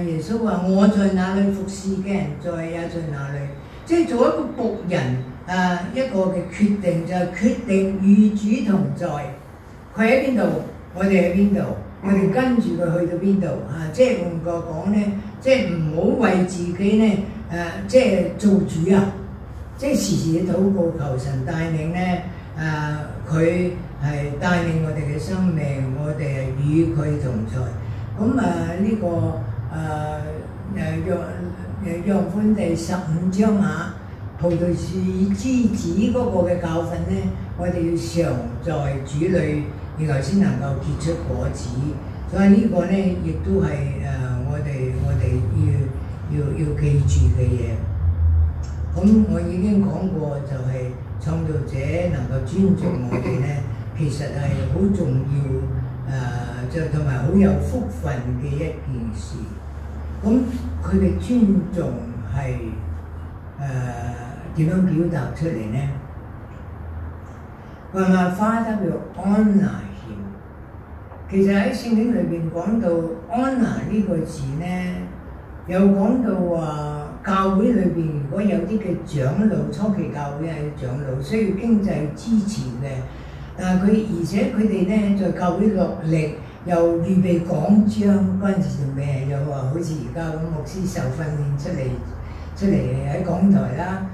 耶穌話：我在哪裏服侍嘅人也在哪裏。即係做一個僕人一個嘅決定就係決定與主同在。佢喺邊度，我哋喺邊度，我哋跟住佢去到邊度即係換個講咧，即係唔好為自己咧即係做主啊！即係時時禱告求神帶領咧佢係帶領我哋嘅生命，我哋係與佢同在。咁呢個約翰第15章葡萄樹枝子嗰個嘅教訓咧，我哋要常在主裏，然後先能夠結出果子。所以呢個咧亦都係我哋要記住嘅嘢。咁我已經講過，就係創造者能夠尊重我哋咧，其實係好重要就同埋好有福分嘅一件事。咁佢嘅尊重係點樣表達出嚟咧？佢話 Father will honor him。其實喺聖經裏邊講到 honor 呢個字咧，有講到話教會裏邊如果有啲嘅長老，初期教會係長老需要經濟支持嘅，但係而且佢哋咧在教會落力。又預備講章嗰陣時做咩？又話好似而家咁牧師受訓練出嚟喺講台啦。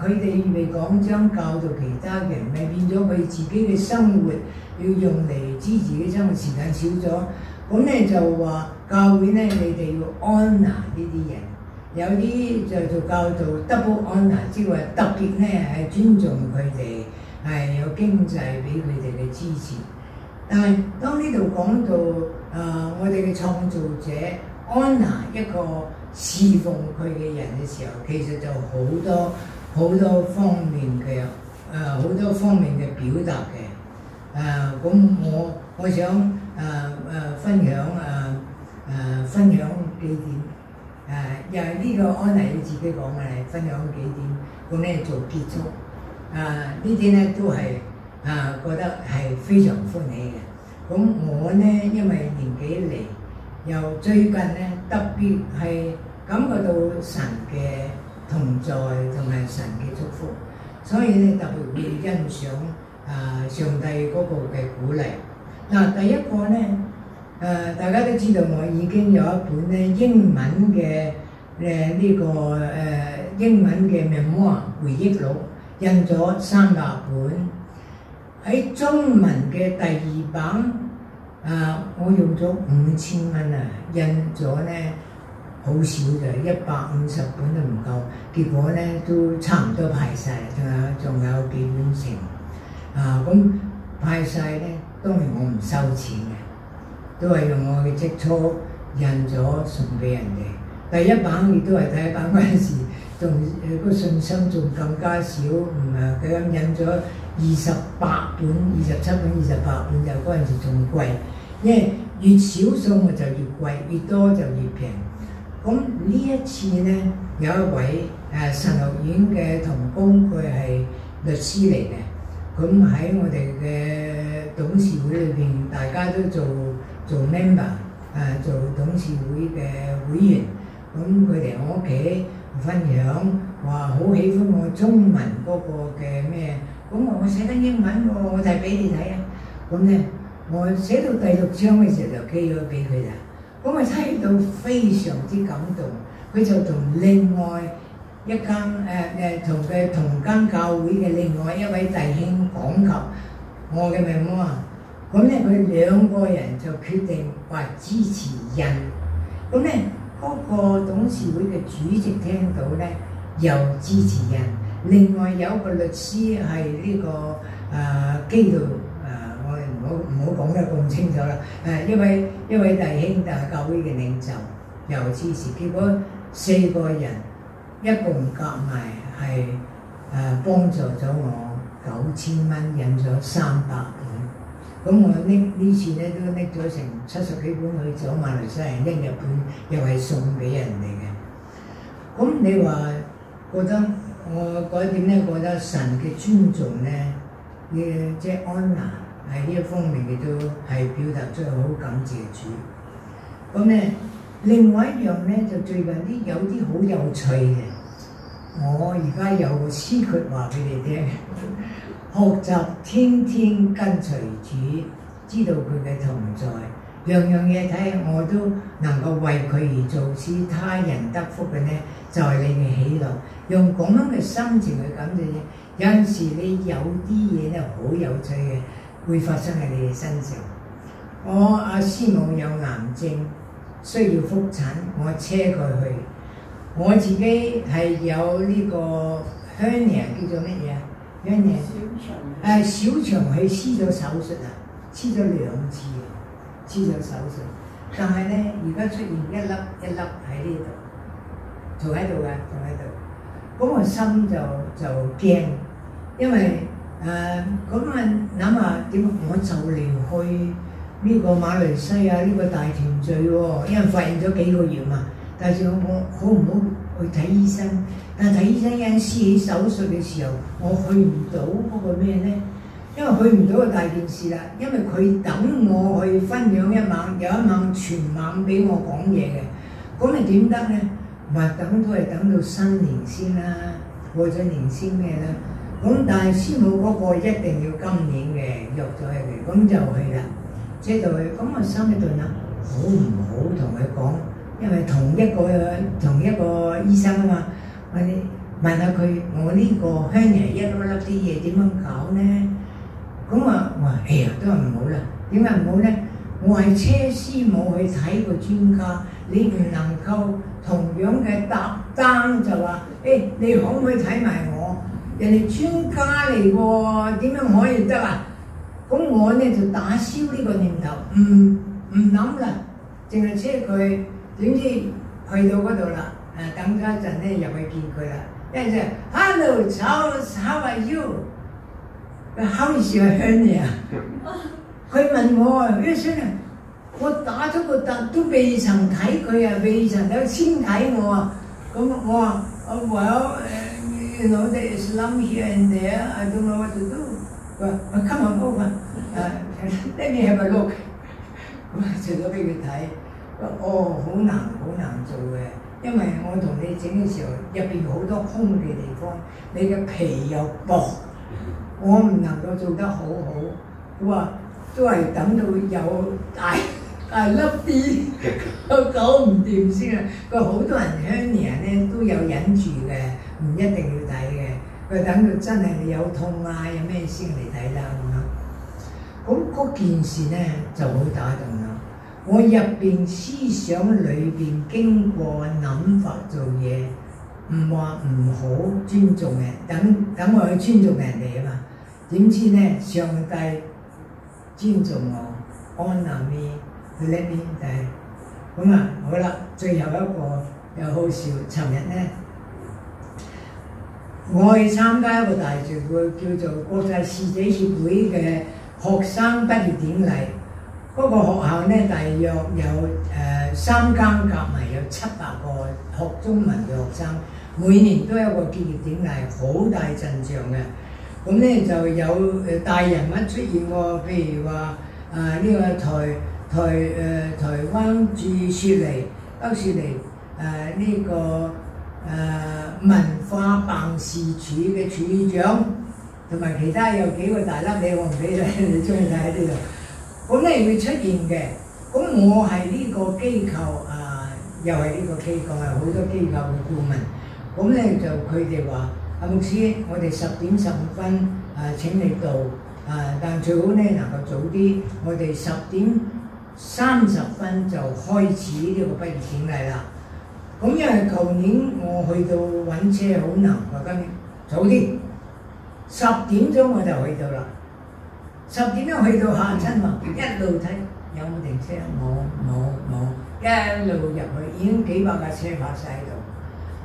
佢哋預備講章教導其他嘅人，咪變咗佢自己嘅生活要用嚟支持自己生活時間少咗。咁咧就話教會咧，你哋要 honour 呢啲人，有啲就做教導 double honour，即係話特別咧係尊重佢哋，係有經濟俾佢哋嘅支持。但係當呢度講到我哋嘅創造者 honour 一個侍奉佢嘅人嘅時候，其實就好多方面嘅好多方面嘅表達嘅。咁我想分享幾點又係呢個honour你自己講嘅，分享幾點咁咧做結束。呢啲咧都係。覺得係非常歡喜嘅。咁我咧因為年紀嚟，又最近咧特別係感覺到神嘅同在同埋神嘅祝福，所以咧特別會欣賞上帝嗰個嘅鼓勵。第一個咧大家都知道我已經有一本咧英文嘅英文嘅 memoir 回憶錄，印咗300本。喺中文嘅第2版，我用咗5000蚊印咗咧好少嘅150本都唔夠，結果咧都差唔多派晒，仲有幾本剩。咁派晒咧，當然我唔收錢嘅，都係用我嘅積蓄印咗送俾人哋。第一版亦都係第一版嗰陣時，仲個信心仲更加少，唔係佢咁印咗28本、27本、28本，就嗰陣時仲貴，因為越少數目就越貴，越多就越平。咁呢一次咧，有一位神學院嘅同工，佢係律師嚟嘅。咁喺我哋嘅董事會裏邊，大家都做 member， 做董事會嘅會員。咁佢嚟我屋企分享，話好喜歡我中文嗰個嘅咩？咁我寫緊英文喎，我就俾你睇啊。咁咧，我寫到第6章嘅時候就寄咗俾佢啦。咁我睇到非常之感動，佢就同另外一間同佢同間教會嘅另外一位弟兄講及我嘅名啊。咁咧佢2個人就決定話支持印。咁咧嗰個董事會嘅主席聽到咧又支持印。另外有一個律師係呢個基督我哋唔好講得咁清楚啦。一位弟兄就係教會嘅領袖又支持，結果4個人一共夾埋係幫助咗我9000蚊，印咗300本。咁我呢次咧都拎咗成70幾本去咗馬來西亞，拎日本又係送俾人哋嘅。咁你話覺得我嗰點咧？覺得神嘅尊重咧，即係安娜喺呢一方面嘅都係表達出好感謝主。咁咧，另外一樣咧就最近有啲好有趣嘅，我而家有個secret話俾你聽，學習天天跟隨主，知道佢嘅同在，樣樣嘢睇我都能夠為佢而做，使他人得福嘅咧，就係你嘅喜樂。用咁樣嘅心情去感謝啫。有陣時你有啲嘢咧好有趣嘅，會發生喺你哋身上。我阿師母有癌症，需要覆診，我車佢去。我自己係有呢個 hernia 叫做乜嘢啊 ？hernia 小腸去黐咗手術啊，黐咗2次，黐咗手術。但係咧，而家出現一粒喺呢度，仲喺度㗎，仲喺度。咁我心就驚，因為咁諗下點？我就嚟去呢個馬來西亞呢個大團聚喎，因為發現咗幾個月嘛。但係我好唔好去睇醫生？但係睇醫生有陣時起手術嘅時候，我去唔到嗰個咩咧？因為去唔到就大件事啦。因為佢等我去分享一晚，有一晚全晚俾我講嘢嘅。咁你點得咧？咪等都係等到新年先啦，過咗年先咩啦？咁但係師母嗰個一定要今年嘅約咗佢哋，咁就去啦。即係就去，咁我心喺度諗，好唔好同佢講？因為同一個醫生啊嘛，我哋問下佢，我呢個香人一粒粒啲嘢點樣搞咧？咁我話哎呀，都係唔好啦。點解唔好咧？我係車師母去睇個專家，你唔能夠同樣嘅搭單就話，你可唔可以睇埋我？人哋專家嚟喎，點樣可以得啊？咁我咧就打消呢個念頭，唔諗啦，淨係車佢。點知去到嗰度啦？等咗一陣咧，入去見佢啦。一陣就 Hello Charles, how are you? How is your hernia? 佢問我咩先啊？我打咗個突都未曾睇佢啊，未曾有先睇我啊。咁我話Well, you know there is lump here and there. I don't know what to do. 佢話come on over. Let me have a look. 我除咗俾佢睇。好難做嘅，因為我同你整嘅時候，入邊好多空嘅地方，你嘅皮又薄，我唔能夠做得好好。佢話都係等到有大粒啲，我搞唔掂先啊！佢話好多人hernia咧都有忍住嘅，唔一定要睇嘅。佢等到真係你有痛啊，有咩先嚟睇啦咁樣。咁嗰件事咧就好打動啦。我入邊思想裏邊經過諗法做嘢，唔話唔好尊重人，等我去尊重人哋啊嘛。點知咧上帝尊重我，honor me，let me 咁啊好啦，最後一個又好笑。尋日咧，我去參加一個大聚會，叫做國際侍者協會嘅學生畢業典禮。嗰個學校咧，大約有3間夾埋有700個學中文嘅學生，每年都有一個結業典禮，好大陣仗嘅。咁咧就有大人物出現喎，譬如話呢個台灣駐雪梨北雪梨呢個文化辦事處嘅處長，同埋其他有幾個大粒你我唔俾你中意睇喺呢度。咁咧會出現嘅。咁我係呢個機構又係呢個機構係好多機構嘅顧問。咁咧就佢哋話：牧師，我哋10點15分請你到但最好咧能夠早啲。我哋10點30分就開始呢個畢業典禮啦。咁因為舊年我去到揾車好難，我今年早啲10點鐘我就去到啦。10點鐘去到下親喎，一路睇有冇停車，冇，一路入去已經幾百架車泊晒喺度。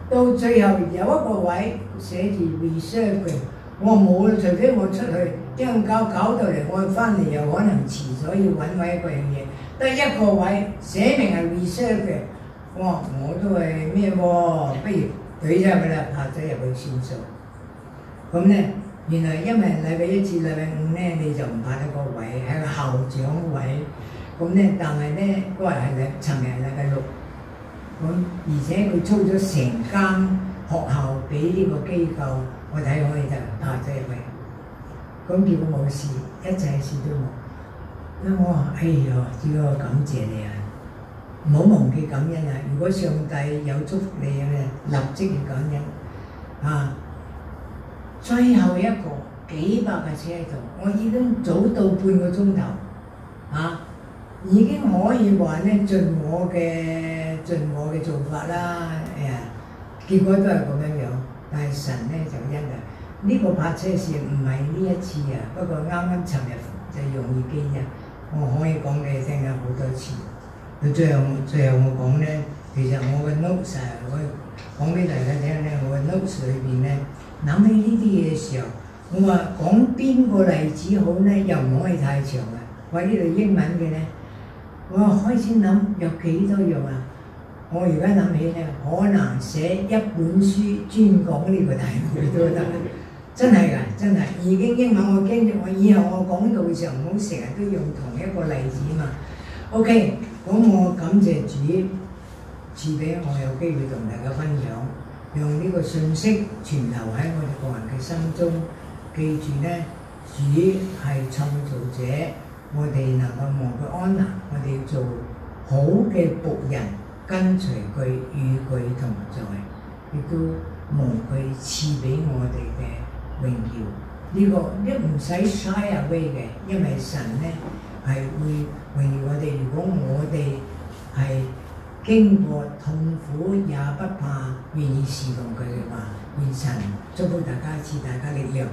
到最後有一個位寫住 reserve 嘅，我冇啦，除非我出去，因為搞到嚟，我翻嚟又可能遲咗要揾位嗰樣嘢，得一個位寫明係 reserve 嘅，我都係咩喎？不如舉咗佢啦，泊咗入去算數。咁咧，原來因為禮拜1至禮拜5咧，你就唔泊得個位，係個校長位。咁咧，但係咧嗰日係尋日係禮拜6。咁而且佢租咗成間學校俾呢個機構，我睇可以就泊咗入去。咁結果冇事，一切事都冇。咁我話：哎呀，主要感謝你啊！唔好忘記感恩啊！如果上帝有祝福你嘅，立即要感恩。最後一個幾百架車喺度，我已經早到半個鐘頭。已經可以話咧盡我嘅做法啦，結果都係咁樣。但係神咧就因為呢個泊車事唔係呢一次啊，不過啱啱尋日就容易記日，我可以講俾你聽有好多次。到最後我講咧，其實我嘅 notes 我講俾大家聽咧，我嘅 notes 裏邊咧諗起呢啲嘢嘅時候，我話講邊個例子好咧，又唔可以太長啊。我呢度英文嘅咧。我開始諗有幾多樣啊！我而家諗起咧，可能寫一本書專講呢個題目都得，真係㗎，真係已經英文我驚住我以後我講道嘅時候唔好成日都用同一個例子嘛。OK，咁我感謝主賜俾我有機會同大家分享，讓呢個信息傳流喺我哋個人嘅心中。記住咧，主係創造者。我哋能夠望佢安納，我哋要做好嘅僕人，跟隨佢，與佢同在，亦都望佢賜俾我哋嘅榮耀。呢個唔使 shy away 嘅，因為神咧係會榮耀我哋。如果我哋係經過痛苦也不怕，願意侍奉佢嘅話，願神祝福大家，賜大家力量。